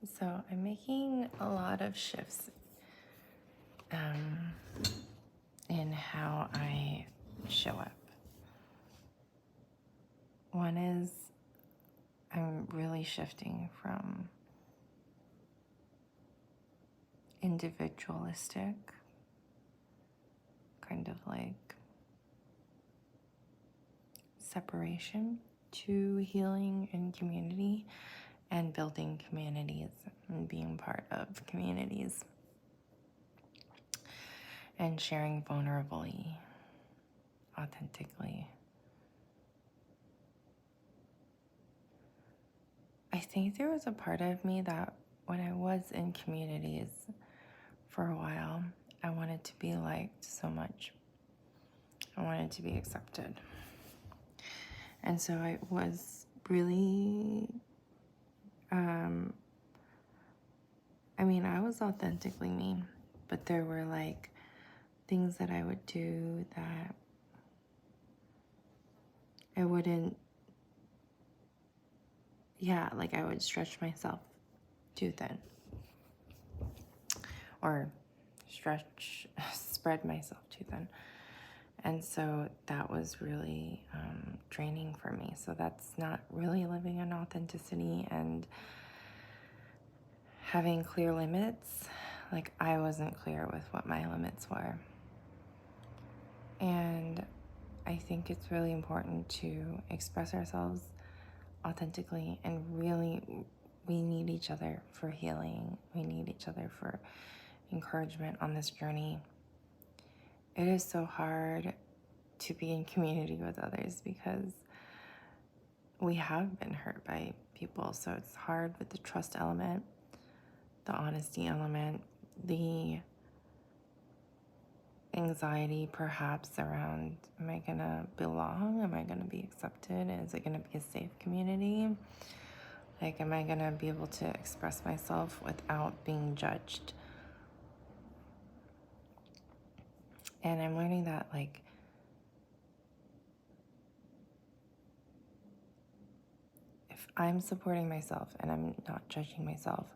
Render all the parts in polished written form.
So I'm making a lot of shifts in how I show up. One is I'm really shifting from individualistic, kind of like separation, to healing and community and building communities and being part of communities and sharing vulnerably, authentically. I think there was a part of me that when I was in communities for a while, I wanted to be liked so much. I wanted to be accepted. And so I was really, I was authentically me, but there were like things that I would do that I wouldn't, I would stretch myself too thin or spread myself too thin. And so that was really draining for me. So that's not really living in authenticity and having clear limits. Like I wasn't clear with what my limits were. And I think it's really important to express ourselves authentically, and really we need each other for healing. We need each other for encouragement on this journey. It is so hard to be in community with others because we have been hurt by people. So it's hard with the trust element, the honesty element, the anxiety perhaps around, am I gonna belong? Am I gonna be accepted? Is it gonna be a safe community? Like, am I gonna be able to express myself without being judged? And I'm learning that, like, if I'm supporting myself and I'm not judging myself,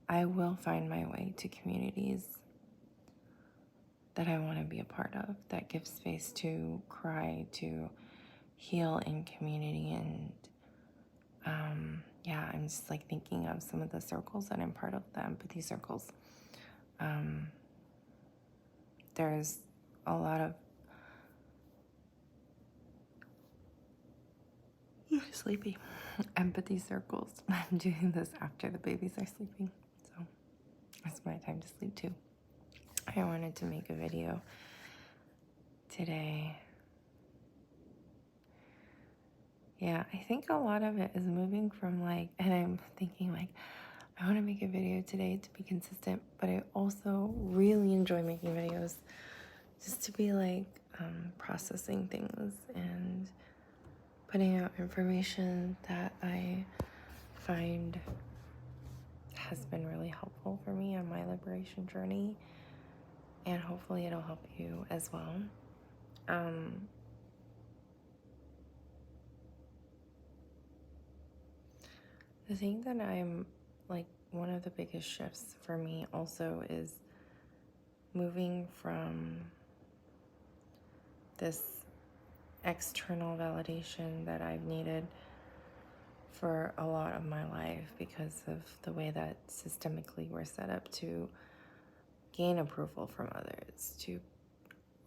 I will find my way to communities that I want to be a part of, that give space to cry, to heal in community. And I'm just like thinking of some of the circles that I'm part of, the empathy circles. There's a lot of sleepy empathy circles. I'm doing this after the babies are sleeping, so it's my time to sleep too. I wanted to make a video today. Yeah, I think a lot of it is moving from and I'm thinking I want to make a video today to be consistent, but I also really enjoy making videos just to be processing things and putting out information that I find has been really helpful for me on my liberation journey, and hopefully it'll help you as well. The thing that I'm one of the biggest shifts for me also is moving from this external validation that I've needed for a lot of my life because of the way that systemically we're set up to gain approval from others, to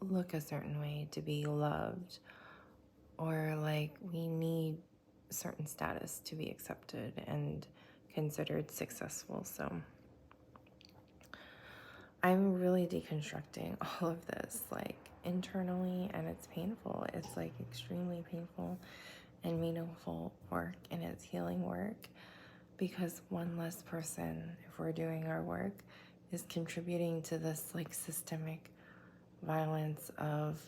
look a certain way, to be loved, or we need certain status to be accepted and considered successful. So I'm really deconstructing all of this internally, and it's painful. It's extremely painful and meaningful work, and it's healing work, because one less person, if we're doing our work, is contributing to this systemic violence of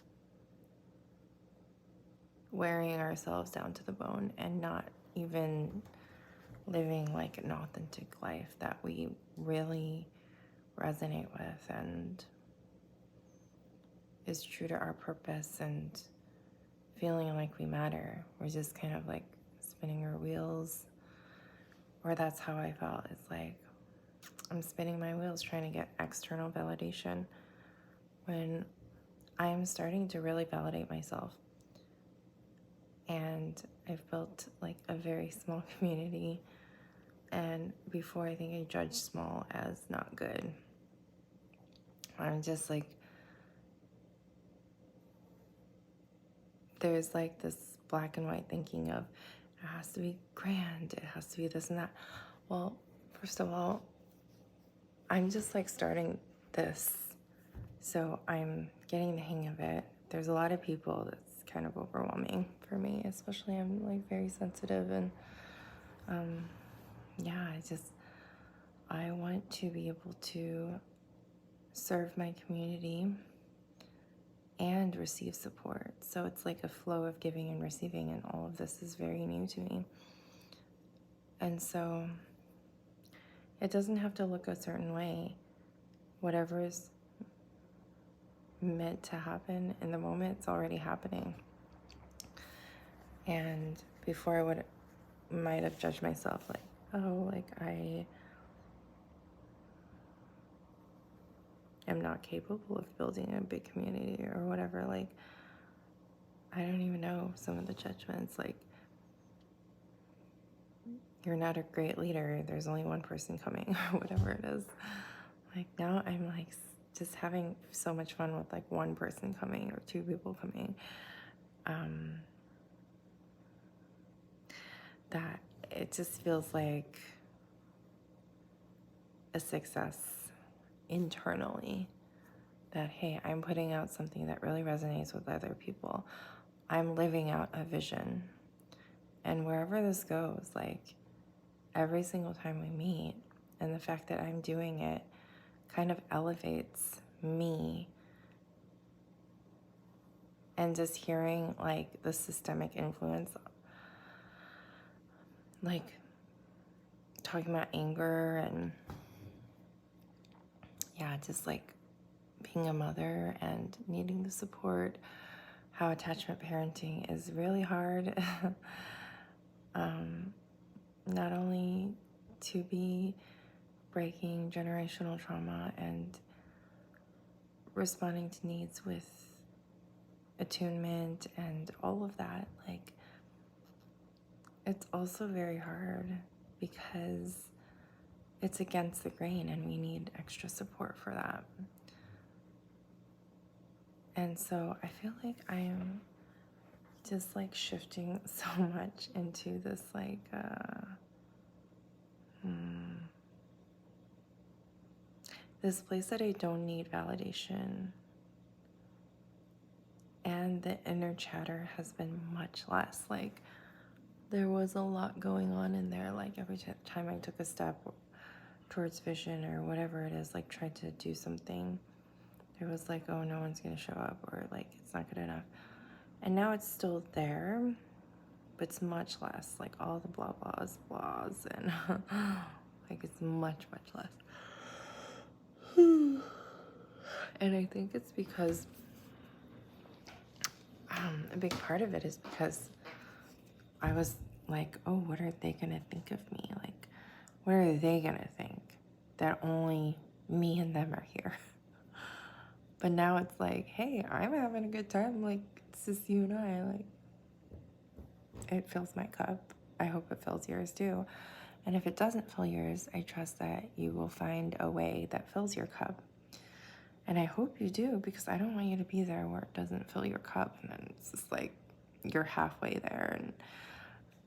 wearing ourselves down to the bone and not even living an authentic life that we really resonate with and is true to our purpose and feeling like we matter. We're just kind of spinning our wheels or that's how I felt. It's like I'm spinning my wheels trying to get external validation when I'm starting to really validate myself. And I've built like a very small community, and before, I think I judged small as not good. I'm just like, there's like this black and white thinking of it has to be grand, it has to be this and that. Well, first of all, I'm just like starting this, so I'm getting the hang of it. There's a lot of people that's kind of overwhelming for me, especially I'm like very sensitive, and yeah, I want to be able to serve my community and receive support. So it's like a flow of giving and receiving, and all of this is very new to me. And so it doesn't have to look a certain way. Whatever is meant to happen in the moment, it's already happening. And before I might have judged myself like, oh, like I am not capable of building a big community or whatever. Like, I don't even know some of the judgments. Like, you're not a great leader, there's only one person coming, or whatever it is. Like, now I'm like just having so much fun with like one person coming or two people coming. That it just feels like a success internally. That, hey, I'm putting out something that really resonates with other people. I'm living out a vision. And wherever this goes, like every single time we meet, and the fact that I'm doing it kind of elevates me. And just hearing like the systemic influence, like talking about anger and yeah, just like being a mother and needing the support, how attachment parenting is really hard. Not only to be breaking generational trauma and responding to needs with attunement and all of that, like it's also very hard because it's against the grain and we need extra support for that. And so I feel like I am just like shifting so much into this like this place that I don't need validation. And the inner chatter has been much less. Like there was a lot going on in there. Like every time I took a step towards vision or whatever it is, like tried to do something, there was like, oh, no one's gonna show up, or like it's not good enough. And now it's still there, but it's much less. Like all the blahs, and like it's much less. And I think it's because a big part of it is because I was like, oh, what are they gonna think of me? Like, what are they gonna think? That only me and them are here. But now it's like, hey, I'm having a good time. Like, it's just you and I. Like, it fills my cup. I hope it fills yours too. And if it doesn't fill yours, I trust that you will find a way that fills your cup. And I hope you do, because I don't want you to be there where it doesn't fill your cup. And then it's just like you're halfway there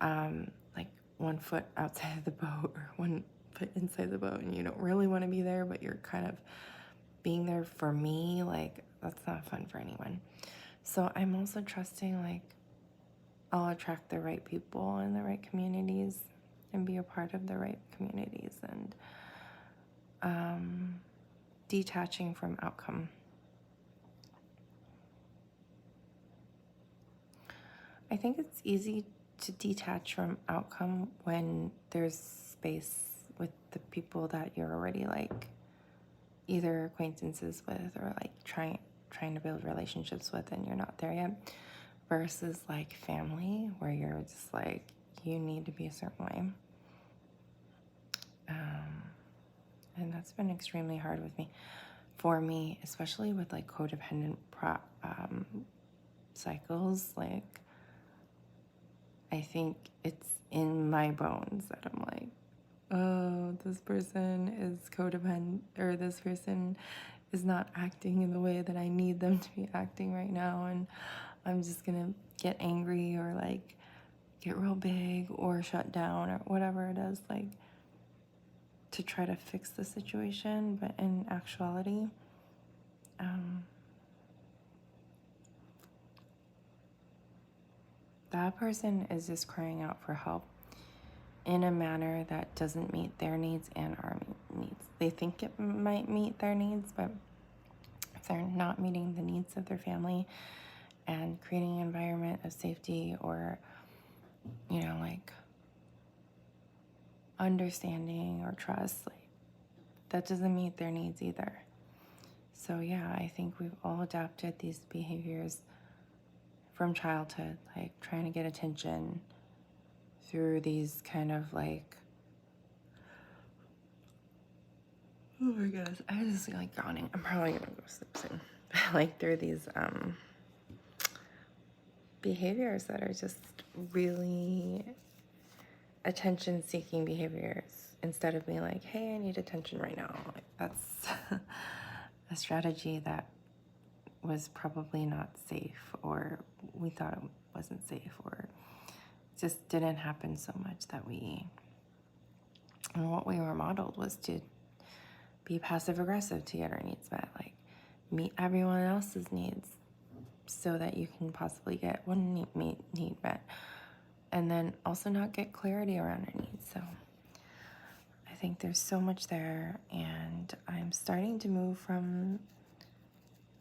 and like one foot outside of the boat or one foot inside the boat, and you don't really want to be there, but you're kind of being there for me. Like, that's not fun for anyone. So I'm also trusting like I'll attract the right people in the right communities and be a part of the right communities, and detaching from outcome. I think it's easy to detach from outcome when there's space with the people that you're already like either acquaintances with or like trying to build relationships with, and you're not there yet, versus like family where you're just like, you need to be a certain way. And that's been extremely hard with me, for me, especially with like codependent cycles. Like, I think it's in my bones that I'm like, oh, this person is codependent, or this person is not acting in the way that I need them to be acting right now. And I'm just gonna get angry or like get real big or shut down or whatever it is, like to try to fix the situation. But in actuality, that person is just crying out for help in a manner that doesn't meet their needs and our needs. They think it might meet their needs, but if they're not meeting the needs of their family and creating an environment of safety or, you know, like understanding or trust, like that doesn't meet their needs either. So yeah, I think we've all adapted these behaviors from childhood, like trying to get attention through these kind of like, oh my gosh, I just like yawning. I'm probably gonna go sleep soon. Like through these behaviors that are just really attention-seeking behaviors, instead of being like, hey, I need attention right now. Like, that's a strategy that was probably not safe, or we thought it wasn't safe, or just didn't happen so much that and what we were modeled was to be passive aggressive to get our needs met, like meet everyone else's needs so that you can possibly get one need met, and then also not get clarity around your needs. So I think there's so much there, and I'm starting to move from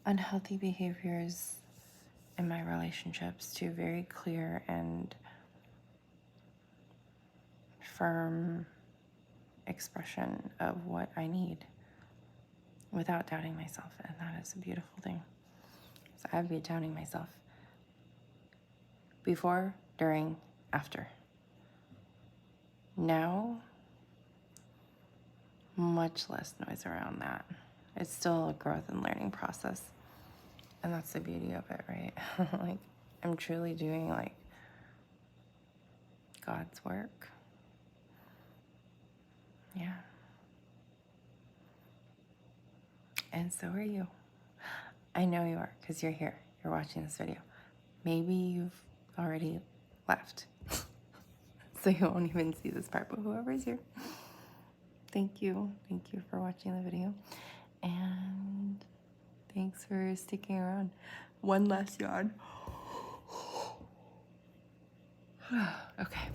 unhealthy behaviors in my relationships to very clear and firm expression of what I need without doubting myself. And that is a beautiful thing. So I've been doubting myself before, during, after. Now, much less noise around that. It's still a growth and learning process. And that's the beauty of it, right? Like, I'm truly doing like God's work. Yeah. And so are you. I know you are, because you're here. You're watching this video. Maybe you've already left. So you won't even see this part, but whoever's here, thank you. Thank you for watching the video. And thanks for sticking around. One last yawn. Okay.